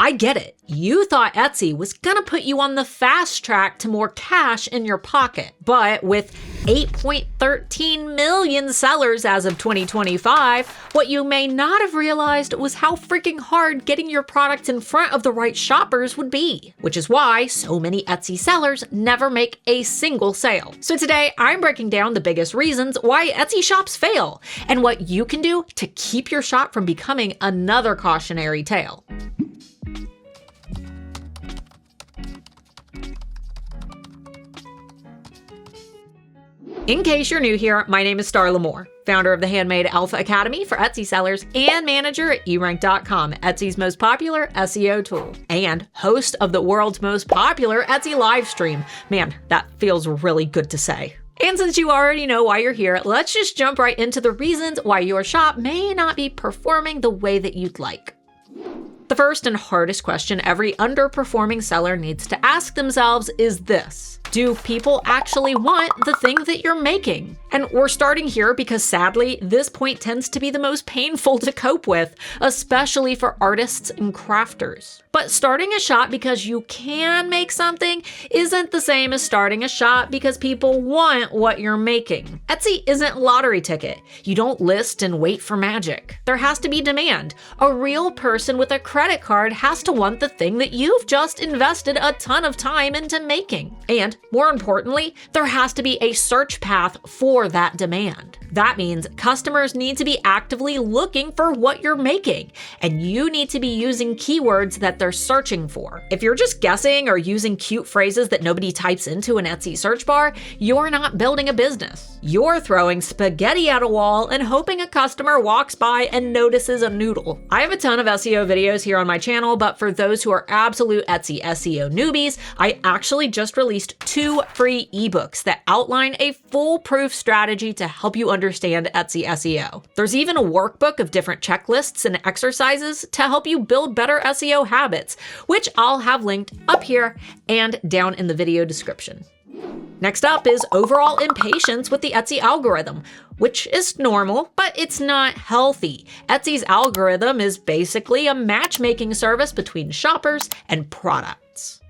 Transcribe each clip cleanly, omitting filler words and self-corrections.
I get it. You thought Etsy was gonna put you on the fast track to more cash in your pocket. But with 8.13 million sellers as of 2025, what you may not have realized was how freaking hard getting your products in front of the right shoppers would be. Which is why so many Etsy sellers never make a single sale. So today, I'm breaking down the biggest reasons why Etsy shops fail, and what you can do to keep your shop from becoming another cautionary tale. In case you're new here, my name is Starla Moore, founder of the Handmade Alpha Academy for Etsy sellers and manager at erank.com, Etsy's most popular SEO tool, and host of the world's most popular Etsy live stream. Man, that feels really good to say. And since you already know why you're here, let's just jump right into the reasons why your shop may not be performing the way that you'd like. The first and hardest question every underperforming seller needs to ask themselves is this: do people actually want the thing that you're making? And we're starting here because sadly, this point tends to be the most painful to cope with, especially for artists and crafters. But starting a shop because you can make something isn't the same as starting a shop because people want what you're making. Etsy isn't a lottery ticket. You don't list and wait for magic. There has to be demand. A real person with a credit card has to want the thing that you've just invested a ton of time into making. And more importantly, there has to be a search path for that demand. That means customers need to be actively looking for what you're making, and you need to be using keywords that they're searching for. If you're just guessing or using cute phrases that nobody types into an Etsy search bar, you're not building a business. You're throwing spaghetti at a wall and hoping a customer walks by and notices a noodle. I have a ton of SEO videos here on my channel, but for those who are absolute Etsy SEO newbies, I actually just released 2 free ebooks that outline a foolproof strategy to help you understand Etsy SEO. There's even a workbook of different checklists and exercises to help you build better SEO habits, which I'll have linked up here and down in the video description. Next up is overall impatience with the Etsy algorithm, which is normal, but it's not healthy. Etsy's algorithm is basically a matchmaking service between shoppers and products.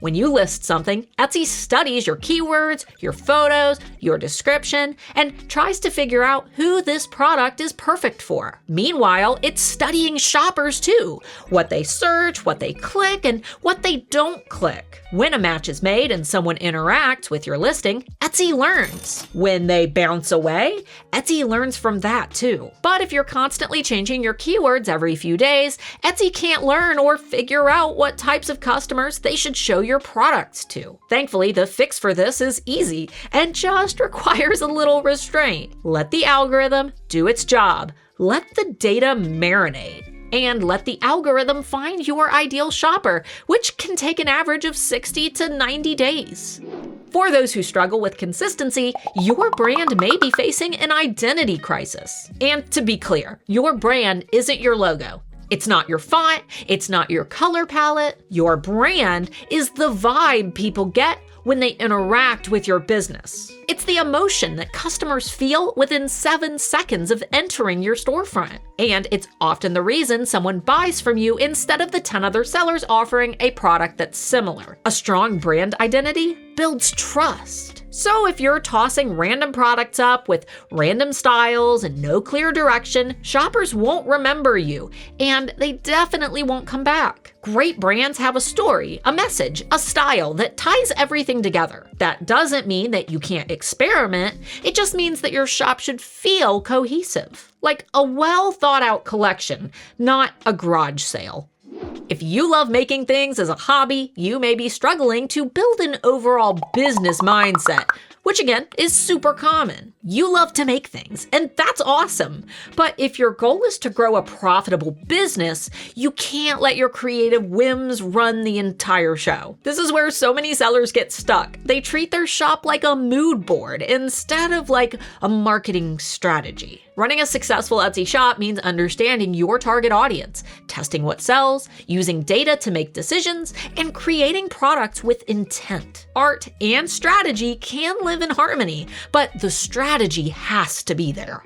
When you list something, Etsy studies your keywords, your photos, your description, and tries to figure out who this product is perfect for. Meanwhile, it's studying shoppers too, what they search, what they click, and what they don't click. When a match is made and someone interacts with your listing, Etsy learns. When they bounce away, Etsy learns from that too. But if you're constantly changing your keywords every few days, Etsy can't learn or figure out what types of customers they should show your products to. Thankfully, the fix for this is easy and just requires a little restraint. Let the algorithm do its job. Let the data marinate. And let the algorithm find your ideal shopper, which can take an average of 60 to 90 days. For those who struggle with consistency, your brand may be facing an identity crisis. And to be clear, your brand isn't your logo. It's not your font, it's not your color palette. Your brand is the vibe people get when they interact with your business. It's the emotion that customers feel within 7 seconds of entering your storefront. And it's often the reason someone buys from you instead of the 10 other sellers offering a product that's similar. A strong brand identity builds trust. So if you're tossing random products up with random styles and no clear direction, shoppers won't remember you, and they definitely won't come back. Great brands have a story, a message, a style that ties everything together. That doesn't mean that you can't experiment, it just means that your shop should feel cohesive. Like a well thought out collection, not a garage sale. If you love making things as a hobby, you may be struggling to build an overall business mindset, which again is super common. You love to make things, and that's awesome. But if your goal is to grow a profitable business, you can't let your creative whims run the entire show. This is where so many sellers get stuck. They treat their shop like a mood board instead of like a marketing strategy. Running a successful Etsy shop means understanding your target audience, testing what sells, using data to make decisions, and creating products with intent. Art and strategy can live in harmony, but the strategy has to be there.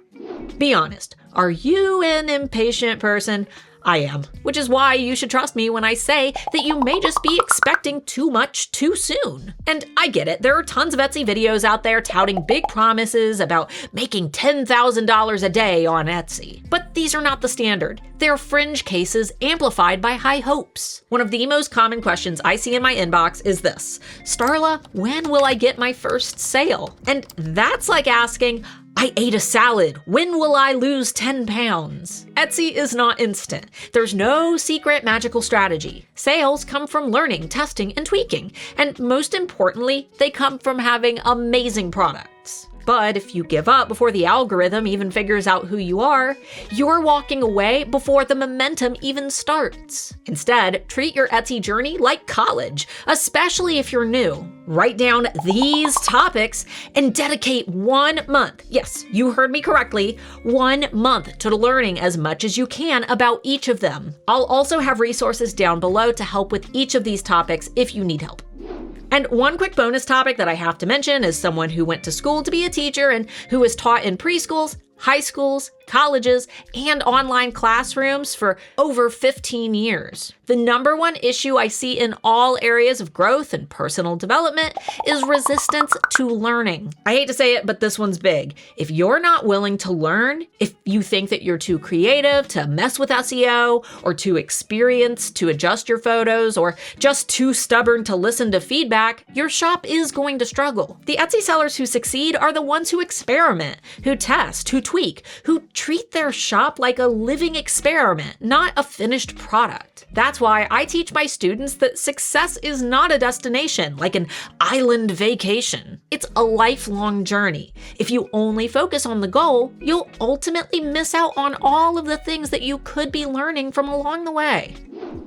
Be honest, are you an impatient person? I am, which is why you should trust me when I say that you may just be expecting too much too soon. And I get it, there are tons of Etsy videos out there touting big promises about making $10,000 a day on Etsy. But these are not the standard. They're fringe cases amplified by high hopes. One of the most common questions I see in my inbox is this: Starla, when will I get my first sale? And that's like asking, I ate a salad. When will I lose 10 pounds? Etsy is not instant. There's no secret magical strategy. Sales come from learning, testing, and tweaking. And most importantly, they come from having amazing products. But if you give up before the algorithm even figures out who you are, you're walking away before the momentum even starts. Instead, treat your Etsy journey like college, especially if you're new. Write down these topics and dedicate 1 month. Yes, you heard me correctly, 1 month to learning as much as you can about each of them. I'll also have resources down below to help with each of these topics if you need help. And one quick bonus topic that I have to mention is someone who went to school to be a teacher and who was taught in preschools, high schools, colleges, and online classrooms for over 15 years. The number one issue I see in all areas of growth and personal development is resistance to learning. I hate to say it, but this one's big. If you're not willing to learn, if you think that you're too creative to mess with SEO, or too experienced to adjust your photos, or just too stubborn to listen to feedback, your shop is going to struggle. The Etsy sellers who succeed are the ones who experiment, who test, who tweak, who treat their shop like a living experiment, not a finished product. That's why I teach my students that success is not a destination, like an island vacation. It's a lifelong journey. If you only focus on the goal, you'll ultimately miss out on all of the things that you could be learning from along the way.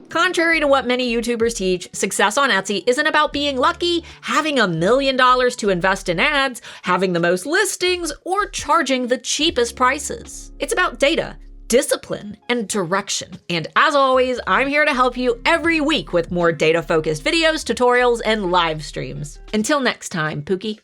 Contrary to what many YouTubers teach, success on Etsy isn't about being lucky, having $1 million to invest in ads, having the most listings, or charging the cheapest prices. It's about data, discipline, and direction. And as always, I'm here to help you every week with more data-focused videos, tutorials, and live streams. Until next time, Pookie.